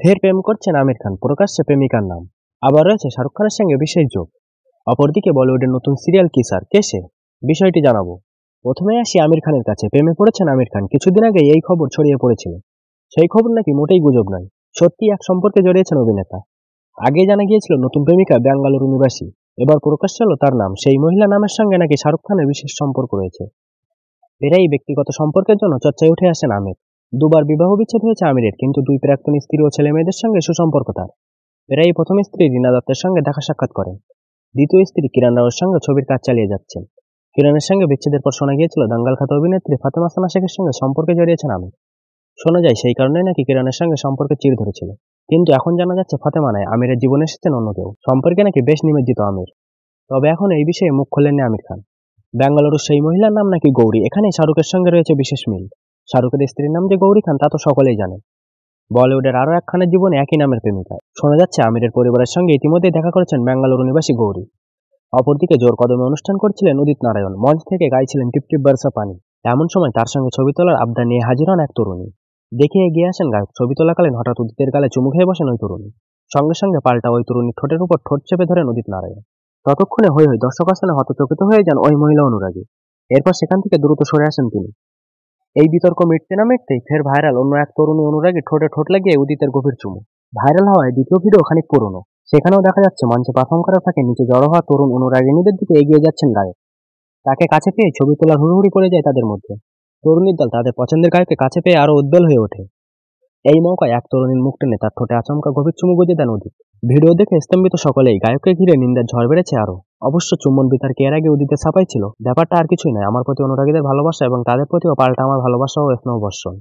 ফের প্রেম করছেন আমির খান, প্রকাশ্যে প্রেমিকার নাম। আবার রয়েছে শাহরুখ খানের সঙ্গে বিশেষ যোগ। অপরদিকে বলিউডের নতুন সিরিয়াল কিসার কে সে, বিষয়টি জানাবো। প্রথমে আসি আমির খানের কাছে। প্রেমে পড়েছেন আমির খান। কিছুদিন আগে এই খবর ছড়িয়ে পড়েছিল। সেই খবর নাকি মোটেই গুজব নয়, সত্যি এক সম্পর্কে জড়িয়েছেন অভিনেতা। আগে জানা গিয়েছিল নতুন প্রেমিকা বেঙ্গালুরু নিবাসী। এবার প্রকাশ্যে এলো তার নাম। সেই মহিলা নামের সঙ্গে নাকি শাহরুখ খানের বিশেষ সম্পর্ক রয়েছে। এরাই ব্যক্তিগত সম্পর্কের জন্য চর্চায় উঠে আসেন আমির। দুবার বিবাহ বিচ্ছেদ হয়েছে আমিরের, কিন্তু দুই প্রাক্তন স্ত্রী ও ছেলে মেয়েদের সঙ্গে সুসম্পর্ক তার। এরাই প্রথম স্ত্রী রীনা দত্তের সঙ্গে দেখা সাক্ষাৎ করেন। দ্বিতীয় স্ত্রী কিরণ রাওয়ের সঙ্গে ছবির কাজ চালিয়ে যাচ্ছেন। কিরণের সঙ্গে বিচ্ছেদের পর শোনা গিয়েছিল দাঙ্গাল খ্যাত অভিনেত্রী ফাতেমা সানা শেখের সঙ্গে সম্পর্কে জড়িয়েছেন আমির। শোনা যায় সেই কারণেই নাকি কিরণের সঙ্গে সম্পর্কে চির ধরেছিল। কিন্তু এখন জানা যাচ্ছে ফাতেমা নয়, আমিরের জীবনে এসেছেন অন্য কেউ। সম্পর্কে নাকি বেশ নিমজ্জিত আমির। তবে এখন এই বিষয়ে মুখ খোলেননি আমির খান। বেঙ্গালুরুর সেই মহিলার নাম নাকি গৌরী। এখানেই শাহরুখের সঙ্গে রয়েছে বিশেষ মিল। শাহরুখের স্ত্রীর নাম যে গৌরী খান তা তো সকলেই জানে। বলিউডের আরও এক খানের জীবনে একই নামের প্রেমিকা। শোনা যাচ্ছে আমিরের পরিবারের সঙ্গে ইতিমধ্যেই দেখা করেছেন বেঙ্গালুরু নিবাসী গৌরী। অপরদিকে জোর কদমে অনুষ্ঠান করছিলেন উদিত নারায়ণ। মঞ্চ থেকে গাইছিলেন টিপ টিপ বর্ষা পানি। এমন সময় তার সঙ্গে ছবি তোলার আবদার নিয়ে হাজির হন এক তরুণী। দেখে এগিয়ে আসেন গায়ক। ছবি তোলাকালীন হঠাৎ উদিতের গালে চুমু খেয়ে বসেন ওই তরুণী। সঙ্গে সঙ্গে পাল্টা ওই তরুণীর ঠোঁটের উপর ঠোঁট চেপে ধরেন উদিত নারায়ণ। ততক্ষণে হই হই দর্শক আসনে হতচকিত হয়ে যান ওই মহিলা অনুরাগী। এরপর সেখান থেকে দ্রুত সরে আসেন তিনি। এই বিতর্ক মিটতে না মিটতেই ফের ভাইরাল অন্য এক তরুণী অনুরাগী ঠোঁটে ঠোঁট লাগিয়ে উদিতের গভীর চুমু। ভাইরাল হওয়ায় দ্বিতীয় ভিডিও খানিক পুরনো। সেখানেও দেখা যাচ্ছে মঞ্চে পারফর্ম করার ফাঁকে নিচে জড়ো হওয়া তরুণ অনুরাগিনীদের দিকে এগিয়ে যাচ্ছেন গায়ক। তাকে কাছে পেয়ে ছবি তোলার হুড়োহুড়ি পড়ে যায় তাদের মধ্যে। তরুণীর দল তাদের পছন্দের গায়ককে কাছে পেয়ে আরো উদ্বেল হয়ে ওঠে। এই মৌকায় এক তরুণীর মুখ টেনে তার ঠোঁটে আচমকা গভীর চুমু গুঁজে দেন উদিত। ভিডিও দেখে স্তম্ভিত সকলেই। গায়ককে ঘিরে নিন্দার ঝড় বেড়েছে আরো। অবশ্য চুম্বন বিতর্কে এর আগে উদিতের ছাপাই ছিল, ব্যাপারটা আর কিছুই নয়, আমার প্রতি অনুরাগীদের ভালোবাসা এবং তাদের প্রতিও পাল্টা আমার ভালোবাসা ও স্নেহ বর্ষণ।